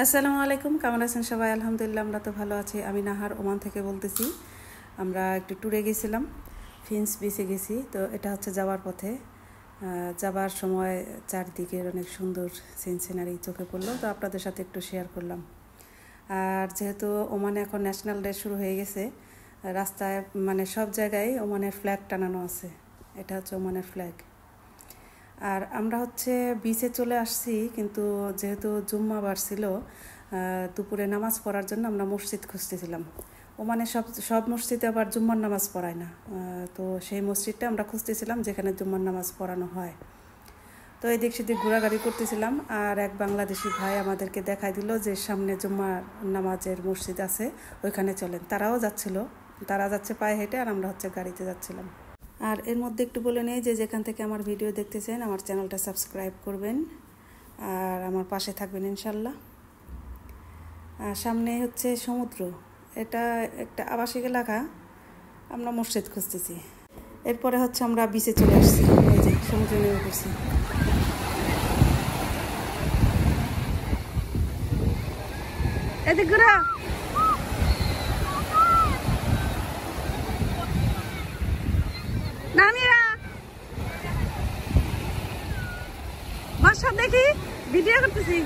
আসসালামু আলাইকুম, কেমন আছেন সবাই? আলহামদুলিল্লাহ, আমরা তো ভালো আছি। আমি নাহার ওমান থেকে বলতেছি। আমরা একটু ট্যুরে গেছিলাম, ফিন্স বিচে গেছি। তো এটা হচ্ছে যাওয়ার পথে, যাবার সময় চারদিকের অনেক সুন্দর সিনারি চোখে পড়লো, তো আপনাদের সাথে একটু শেয়ার করলাম। আর যেহেতু ওমানে এখন ন্যাশনাল ডে শুরু হয়ে গেছে, রাস্তায় মানে সব জায়গায় ওমানের ফ্ল্যাগ টানানো আছে। এটা হচ্ছে ওমানের ফ্ল্যাগ। আর আমরা হচ্ছে বিচে চলে আসছি, কিন্তু যেহেতু জুম্মাবার ছিল, দুপুরে নামাজ পড়ার জন্য আমরা মসজিদ খুঁজতেছিলাম। ওমানে সব মসজিদে আবার জুম্মার নামাজ পড়ায় না, তো সেই মসজিদটা আমরা খুঁজতেছিলাম যেখানে জুম্মার নামাজ পড়ানো হয়। তো এদিক সেদিক ঘোরাঘুরি করতেছিলাম, আর এক বাংলাদেশি ভাই আমাদেরকে দেখাই দিল যে সামনে জুম্মার নামাজের মসজিদ আছে, ওইখানে চলেন। তারাও যাচ্ছিল, তারা যাচ্ছে পায়ে হেঁটে, আর আমরা হচ্ছে গাড়িতে যাচ্ছিলাম। আর এর মধ্যে একটু বলে নেই যে যেখান থেকে আমার ভিডিও দেখতেছেন, আমার চ্যানেলটা সাবস্ক্রাইব করবেন আর আমার পাশে থাকবেন ইনশাল্লাহ। আর সামনে হচ্ছে সমুদ্র, এটা একটা আবাসিক এলাকা, আমরা মসজিদ খুঁজতেছি। এরপরে হচ্ছে আমরা বিচে চলে আসছি, এই যে সমুদ্রে নেমে পড়ছি। এদিক ঘুরা নামিরা বাসা দেখি, ভিডিও করতেছি।